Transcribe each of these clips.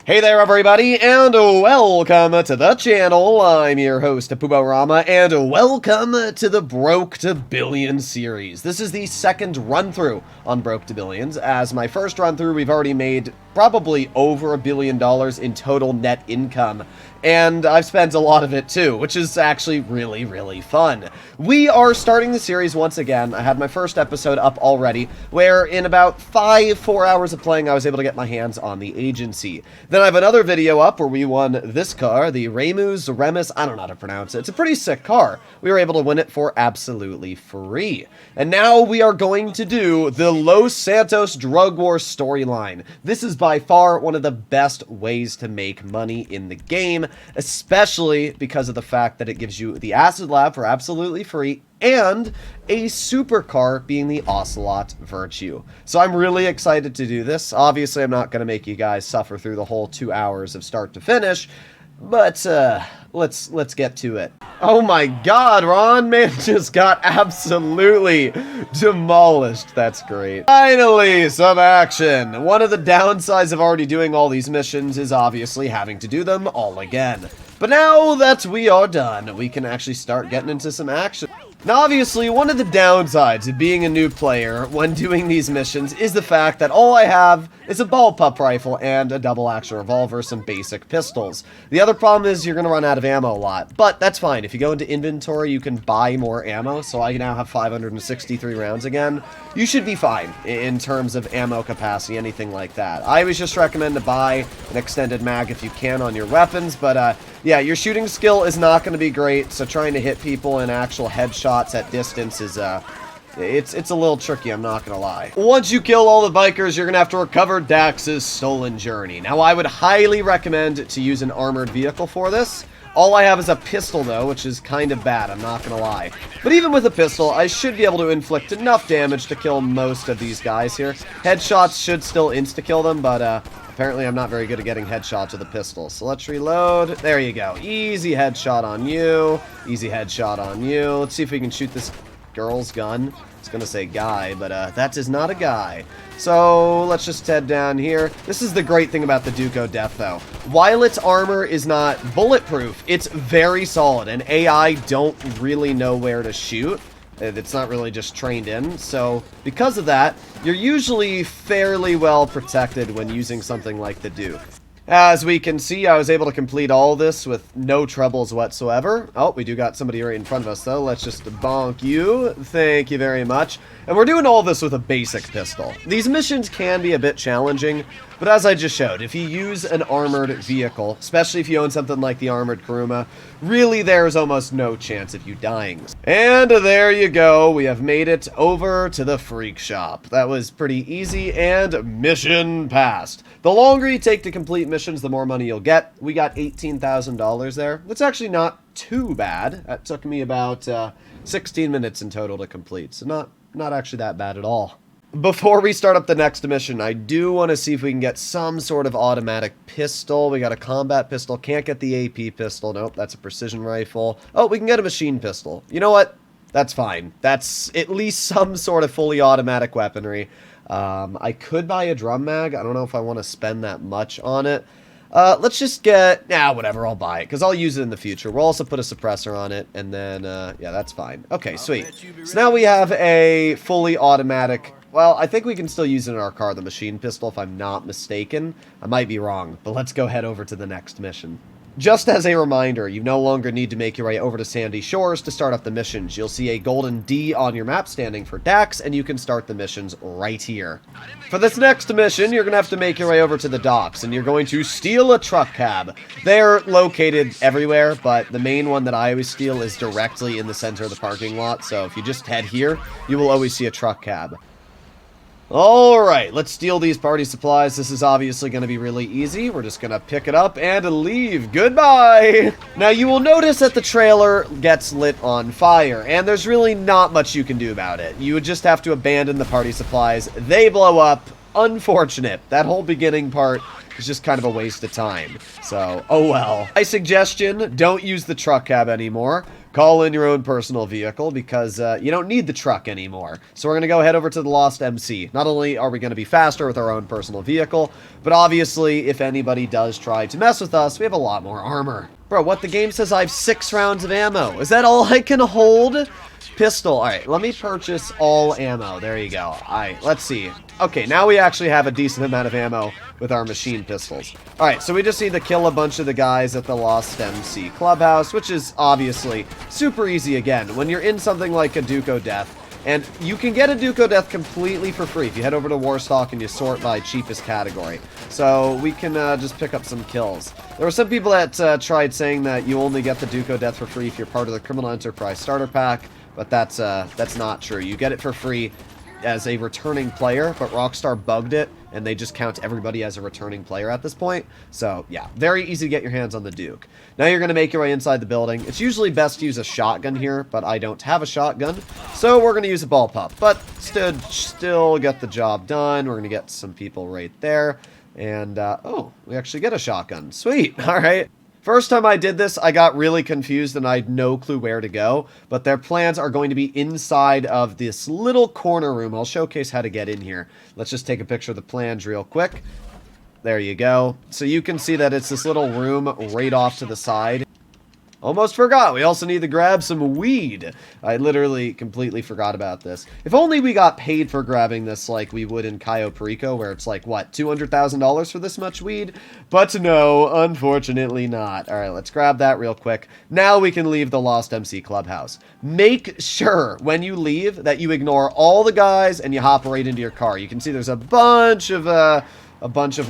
Hey there everybody, and welcome to the channel. I'm your host, Puborama, and welcome to the Broke to Billions series. This is the second run-through on Broke to Billions. As my first run-through, we've already made probably over $1 billion in total net income. And I've spent a lot of it too, which is actually really fun. We are starting the series once again. I had my first episode up already, where in about 4 hours of playing, I was able to get my hands on the agency. Then I have another video up where we won this car, the Remus, I don't know how to pronounce it. It's a pretty sick car. We were able to win it for absolutely free. And now we are going to do the Los Santos Drug War storyline. This is by far one of the best ways to make money in the game, especially because of the fact that it gives you the Acid Lab for absolutely free and a supercar being the Ocelot Virtue. So I'm really excited to do this. Obviously, I'm not going to make you guys suffer through the whole 2 hours of start to finish, but let's get to it. Oh my god, Ron, man, just got absolutely demolished. That's great. Finally, some action. One of the downsides of already doing all these missions is obviously having to do them all again. But now that we are done, we can actually start getting into some action. Now, obviously, one of the downsides of being a new player when doing these missions is the fact that all I have is a ball pup rifle and a double-action revolver, some basic pistols. The other problem is you're going to run out of ammo a lot, but that's fine. If you go into inventory, you can buy more ammo, so I now have 563 rounds again. You should be fine in terms of ammo capacity, anything like that. I always just recommend to buy an extended mag if you can on your weapons, but yeah, your shooting skill is not going to be great, so trying to hit people in actual headshots at distance is, it's a little tricky, I'm not going to lie. Once you kill all the bikers, you're going to have to recover Dax's stolen journey. Now, I would highly recommend to use an armored vehicle for this. All I have is a pistol, though, which is kind of bad, I'm not going to lie. But even with a pistol, I should be able to inflict enough damage to kill most of these guys here. Headshots should still insta-kill them, but, apparently I'm not very good at getting headshots with a pistol. So let's reload. There you go. Easy headshot on you. Easy headshot on you. Let's see if we can shoot this girl's gun. It's going to say guy, but that is not a guy. So let's just head down here. This is the great thing about the Duco Death, though. While its armor is not bulletproof, it's very solid, and AI don't really know where to shoot. It's not really just trained in, so because of that, you're usually fairly well protected when using something like the Duke. As we can see, I was able to complete all this with no troubles whatsoever. Oh, we do got somebody right in front of us, though. Let's just bonk you. Thank you very much. And we're doing all this with a basic pistol. These missions can be a bit challenging, but as I just showed, if you use an armored vehicle, especially if you own something like the Armored Kuruma, really there's almost no chance of you dying. And there you go, we have made it over to the Freak Shop. That was pretty easy, and mission passed. The longer you take to complete missions, the more money you'll get. We got $18,000 there. That's actually not too bad. That took me about 16 minutes in total to complete, so not actually that bad at all. Before we start up the next mission, I do want to see if we can get some sort of automatic pistol. We got a combat pistol. Can't get the AP pistol. Nope, that's a precision rifle. Oh, we can get a machine pistol. You know what? That's fine. That's at least some sort of fully automatic weaponry. I could buy a drum mag. I don't know if I want to spend that much on it. Let's just get... Nah, whatever, I'll buy it, because I'll use it in the future. We'll also put a suppressor on it, and then, yeah, that's fine. Okay, sweet. So now we have a fully automatic... Well, I think we can still use it in our car, the machine pistol, if I'm not mistaken. I might be wrong, but let's go head over to the next mission. Just as a reminder, you no longer need to make your way over to Sandy Shores to start up the missions. You'll see a golden D on your map standing for Dax, and you can start the missions right here. For this next mission, you're going to have to make your way over to the docks, and you're going to steal a truck cab. They're located everywhere, but the main one that I always steal is directly in the center of the parking lot, so if you just head here, you will always see a truck cab. Alright, let's steal these party supplies. This is obviously going to be really easy. We're just going to pick it up and leave. Goodbye! Now, you will notice that the trailer gets lit on fire, and there's really not much you can do about it. You would just have to abandon the party supplies. They blow up. Unfortunate. That whole beginning part It's just kind of a waste of time. So, oh well. My suggestion, don't use the truck cab anymore. Call in your own personal vehicle because you don't need the truck anymore. So we're going to go head over to the Lost MC. Not only are we going to be faster with our own personal vehicle, but obviously if anybody does try to mess with us, we have a lot more armor. Bro, what the game says I have 6 rounds of ammo. Is that all I can hold? Pistol. Alright, let me purchase all ammo. There you go. Alright, let's see. Okay, now we actually have a decent amount of ammo with our machine pistols. Alright, so we just need to kill a bunch of the guys at the Lost MC Clubhouse, which is obviously super easy again. When you're in something like a Duco Death, and you can get a Duco Death completely for free if you head over to Warstock and you sort by cheapest category. So we can just pick up some kills. There were some people that tried saying that you only get the Duco Death for free if you're part of the Criminal Enterprise Starter Pack, but that's not true. You get it for free as a returning player, but Rockstar bugged it, and they just count everybody as a returning player at this point. So, yeah, very easy to get your hands on the Duke. Now you're going to make your way inside the building. It's usually best to use a shotgun here, but I don't have a shotgun, so we're going to use a ball pup. But still get the job done. We're going to get some people right there. And, oh, we actually get a shotgun. Sweet. All right. First time I did this, I got really confused and I had no clue where to go, but their plans are going to be inside of this little corner room. I'll showcase how to get in here. Let's just take a picture of the plans real quick. There you go. So you can see that it's this little room right off to the side. Almost forgot. We also need to grab some weed. I literally completely forgot about this. If only we got paid for grabbing this like we would in Cayo Perico, where it's like, what, $200,000 for this much weed? But no, unfortunately not. All right, let's grab that real quick. Now we can leave the Lost MC Clubhouse. Make sure when you leave that you ignore all the guys and you hop right into your car. You can see there's a bunch of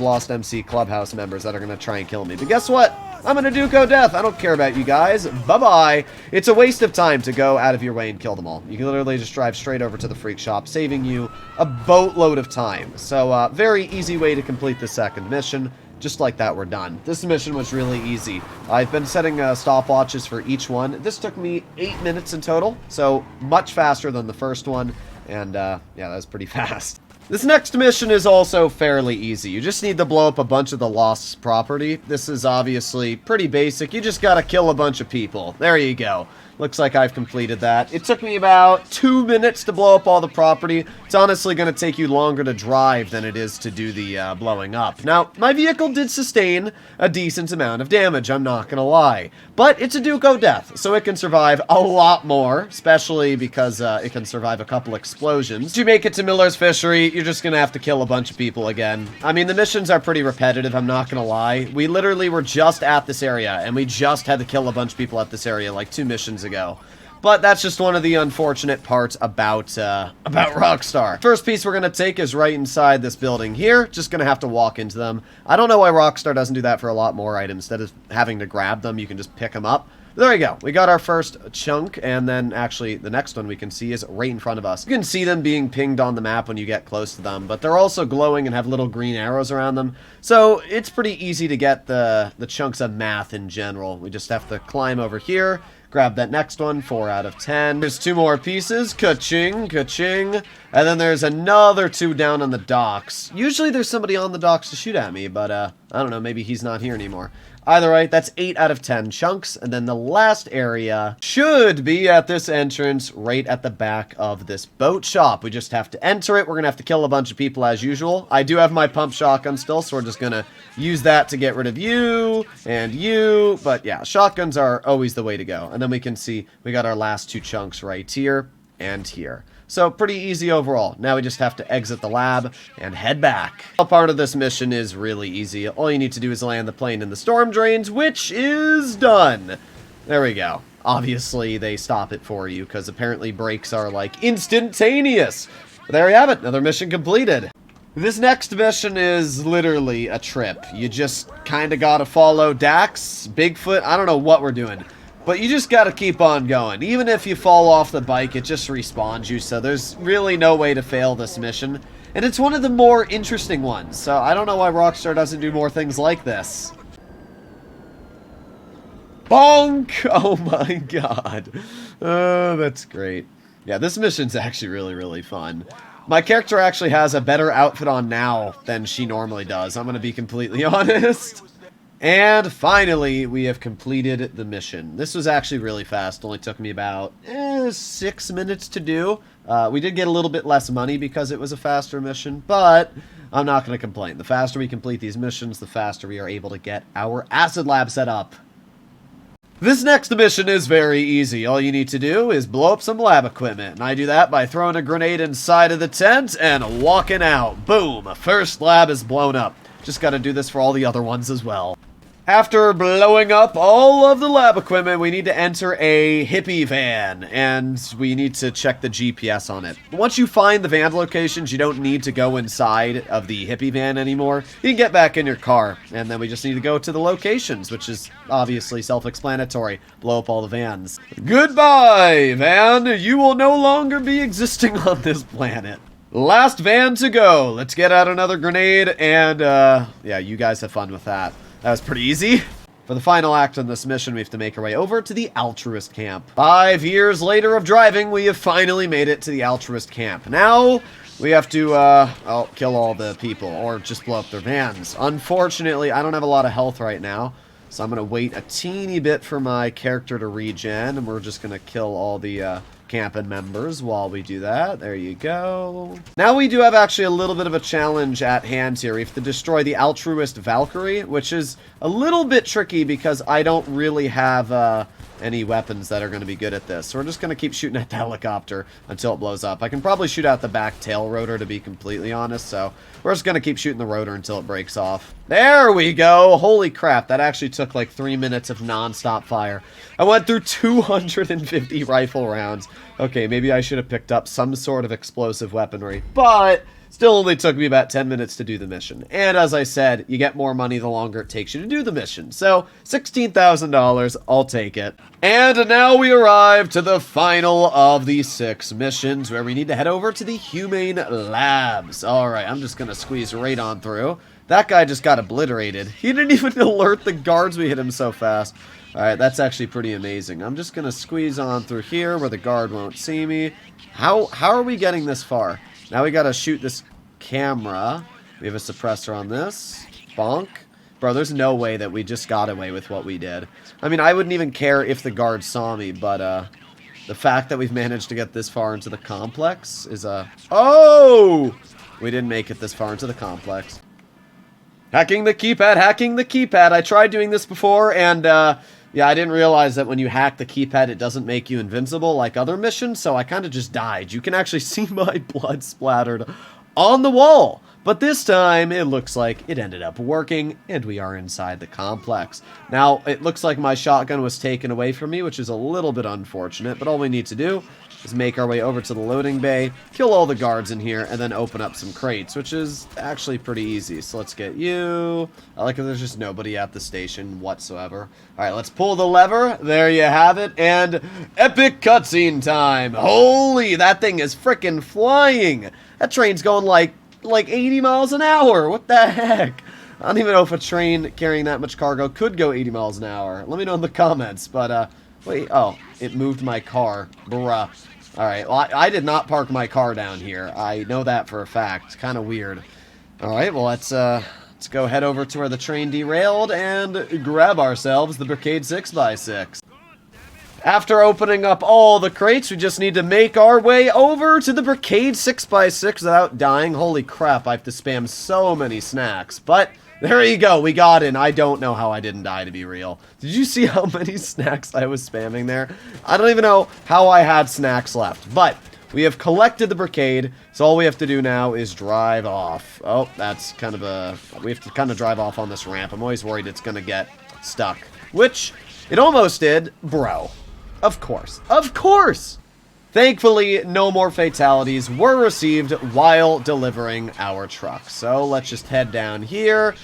Lost MC Clubhouse members that are going to try and kill me. But guess what? I'm going to Duco Death. I don't care about you guys. Bye-bye. It's a waste of time to go out of your way and kill them all. You can literally just drive straight over to the Freak Shop, saving you a boatload of time. So, very easy way to complete the second mission. Just like that, we're done. This mission was really easy. I've been setting stopwatches for each one. This took me 8 minutes in total, so much faster than the first one. And, yeah, that was pretty fast. This next mission is also fairly easy. You just need to blow up a bunch of the Lost property. This is obviously pretty basic. You just gotta kill a bunch of people. There you go. Looks like I've completed that. It took me about 2 minutes to blow up all the property. It's honestly going to take you longer to drive than it is to do the blowing up. Now, my vehicle did sustain a decent amount of damage, I'm not going to lie. But it's a Duco Death, so it can survive a lot more, especially because it can survive a couple explosions. To make it to Miller's Fishery, you're just going to have to kill a bunch of people again. I mean, the missions are pretty repetitive, I'm not going to lie. We literally were just at this area, and we just had to kill a bunch of people at this area like 2 missions ago. But that's just one of the unfortunate parts about Rockstar. First piece we're going to take is right inside this building here. Just going to have to walk into them. I don't know why Rockstar doesn't do that for a lot more items. Instead of having to grab them, you can just pick them up. There we go. We got our first chunk, and then actually the next one we can see is right in front of us. You can see them being pinged on the map when you get close to them, but they're also glowing and have little green arrows around them. So it's pretty easy to get the chunks of math in general. We just have to climb over here. Grab that next one, 4 out of 10. There's 2 more pieces, ka-ching, ka-ching. And then there's another 2 down on the docks. Usually there's somebody on the docks to shoot at me, but I don't know, maybe he's not here anymore. Either way, that's 8 out of 10 chunks. And then the last area should be at this entrance right at the back of this boat shop. We just have to enter it. We're going to have to kill a bunch of people as usual. I do have my pump shotgun still, so we're just going to use that to get rid of you and you. But yeah, shotguns are always the way to go. And then we can see we got our last 2 chunks right here and here. So pretty easy overall. Now we just have to exit the lab and head back. A part of this mission is really easy. All you need to do is land the plane in the storm drains, which is done. There we go. Obviously, they stop it for you because apparently brakes are like instantaneous. But there you have it. Another mission completed. This next mission is literally a trip. You just kind of got to follow Dax, Bigfoot. I don't know what we're doing. But you just gotta keep on going. Even if you fall off the bike, it just respawns you, so there's really no way to fail this mission. And it's one of the more interesting ones, so I don't know why Rockstar doesn't do more things like this. Bonk! Oh my god. Oh, that's great. Yeah, this mission's actually really, really fun. My character actually has a better outfit on now than she normally does. I'm going to be completely honest. And finally, we have completed the mission. This was actually really fast. It only took me about 6 minutes to do. We did get a little bit less money because it was a faster mission, but I'm not going to complain. The faster we complete these missions, the faster we are able to get our acid lab set up. This next mission is very easy. All you need to do is blow up some lab equipment, and I do that by throwing a grenade inside of the tent and walking out. Boom! First lab is blown up. Just got to do this for all the other ones as well. After blowing up all of the lab equipment, we need to enter a hippie van, and we need to check the GPS on it. Once you find the van locations, you don't need to go inside of the hippie van anymore. You can get back in your car, and then we just need to go to the locations, which is obviously self-explanatory. Blow up all the vans. Goodbye, van! You will no longer be existing on this planet. Last van to go. Let's get out another grenade, and yeah, you guys have fun with that. That was pretty easy. For the final act on this mission, we have to make our way over to the Altruist Camp. 5 years later of driving, we have finally made it to the Altruist Camp. Now, we have to, kill all the people, or just blow up their vans. Unfortunately, I don't have a lot of health right now, so I'm going to wait a teeny bit for my character to regen, and we're just going to kill all the, camping members while we do that. There you go. Now we do have actually a little bit of a challenge at hand here. We have to destroy the Altruist Valkyrie, which is a little bit tricky because I don't really have any weapons that are going to be good at this. So we're just going to keep shooting at the helicopter until it blows up. I can probably shoot out the back tail rotor, to be completely honest, so we're just going to keep shooting the rotor until it breaks off. There we go! Holy crap, that actually took like 3 minutes of non-stop fire. I went through 250 rifle rounds. Okay, maybe I should have picked up some sort of explosive weaponry, but still only took me about 10 minutes to do the mission. And as I said, you get more money the longer it takes you to do the mission. So, $16,000, I'll take it. And now we arrive to the final of the 6 missions, where we need to head over to the Humane Labs. Alright, I'm just gonna squeeze right on through. That guy just got obliterated. He didn't even alert the guards we hit him so fast. Alright, that's actually pretty amazing. I'm just gonna squeeze on through here where the guard won't see me. How are we getting this far? Now we gotta shoot this camera. We have a suppressor on this. Bonk. Bro, there's no way that we just got away with what we did. I mean, I wouldn't even care if the guards saw me, but, the fact that we've managed to get this far into the complex is, Oh! We didn't make it this far into the complex. Hacking the keypad, hacking the keypad. I tried doing this before, and, yeah, I didn't realize that when you hack the keypad, it doesn't make you invincible like other missions, so I kind of just died. You can actually see my blood splattered on the wall. But this time, it looks like it ended up working, and we are inside the complex. Now, it looks like my shotgun was taken away from me, which is a little bit unfortunate, but all we need to do is make our way over to the loading bay, kill all the guards in here, and then open up some crates, which is actually pretty easy. So let's get you. I like that there's just nobody at the station whatsoever. Alright, let's pull the lever. There you have it. And epic cutscene time. Holy, that thing is freaking flying. That train's going like 80 miles an hour. What the heck? I don't even know if a train carrying that much cargo could go 80 miles an hour. Let me know in the comments. But, wait. Oh, it moved my car. Bruh. Alright, well, I did not park my car down here. I know that for a fact. It's kind of weird. Alright, well, let's go head over to where the train derailed and grab ourselves the Brigade 6x6. After opening up all the crates, we just need to make our way over to the Brigade 6x6 without dying. Holy crap, I have to spam so many snacks. But there you go, we got in. I don't know how I didn't die, to be real. Did you see how many snacks I was spamming there? I don't even know how I had snacks left. But we have collected the Brigade, so all we have to do now is drive off. Oh, that's kind of a... We have to kind of drive off on this ramp. I'm always worried it's going to get stuck. Which, it almost did. Bro. Of course. Of course! Thankfully, no more fatalities were received while delivering our truck. So let's just head down here.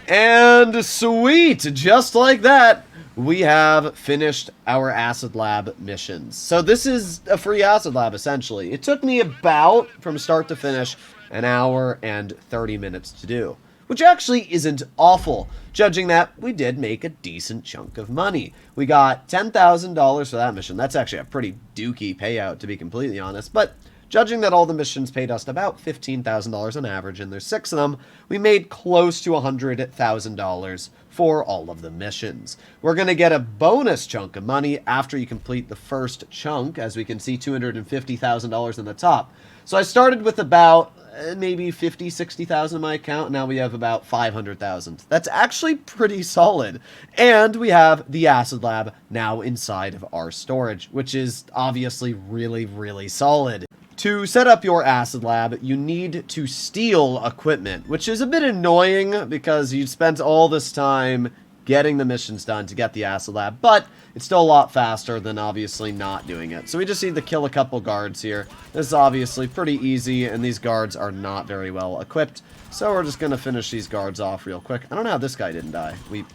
And sweet! Just like that, we have finished our acid lab missions. So this is a free acid lab, essentially. It took me about, from start to finish, an hour and 30 minutes to do. Which actually isn't awful, judging that we did make a decent chunk of money. We got $10,000 for that mission. That's actually a pretty dookie payout, to be completely honest. But judging that all the missions paid us about $15,000 on average, and there's 6 of them, we made close to $100,000 for all of the missions. We're going to get a bonus chunk of money after you complete the first chunk, as we can see $250,000 in the top. So I started with about maybe 50, 60,000 in my account. Now we have about 500,000. That's actually pretty solid. And we have the Acid Lab now inside of our storage, which is obviously really, really solid. To set up your Acid Lab, you need to steal equipment, which is a bit annoying because you spent all this time getting the missions done to get the Acid Lab, but it's still a lot faster than obviously not doing it. So we just need to kill a couple guards here. This is obviously pretty easy, and these guards are not very well equipped, so we're just going to finish these guards off real quick. I don't know how this guy didn't die. We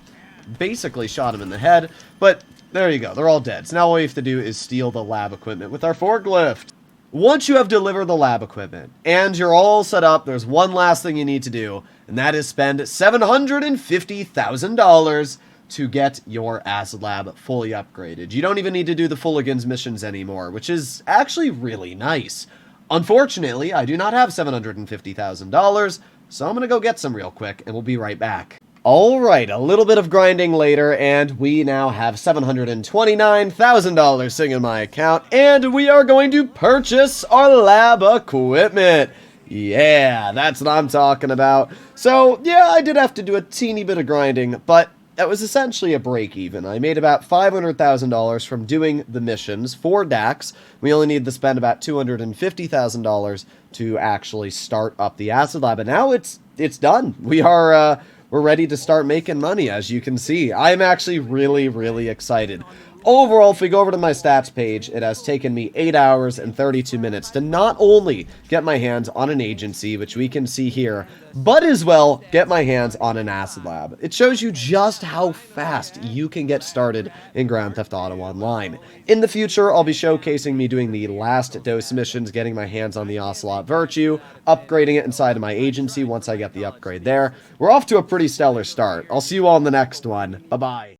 basically shot him in the head, but there you go. They're all dead. So now all we have to do is steal the lab equipment with our forklift. Once you have delivered the lab equipment and you're all set up, there's one last thing you need to do, and that is spend $750,000 to get your Acid Lab fully upgraded. You don't even need to do the Fulligans missions anymore, which is actually really nice. Unfortunately, I do not have $750,000, so I'm going to go get some real quick, and we'll be right back. Alright, a little bit of grinding later, and we now have $729,000 sitting in my account, and we are going to purchase our lab equipment. Yeah, that's what I'm talking about. So, yeah, I did have to do a teeny bit of grinding, but that was essentially a break even. I made about $500,000 from doing the missions for Dax. We only need to spend about $250,000 to actually start up the Acid Lab, and now it's done. We're ready to start making money, as you can see. I'm actually really, really excited. Overall, if we go over to my stats page, it has taken me 8 hours and 32 minutes to not only get my hands on an agency, which we can see here, but as well get my hands on an Acid Lab. It shows you just how fast you can get started in Grand Theft Auto Online. In the future, I'll be showcasing me doing the last dose missions, getting my hands on the Ocelot Virtue, upgrading it inside of my agency once I get the upgrade there. We're off to a pretty stellar start. I'll see you all in the next one. Bye-bye.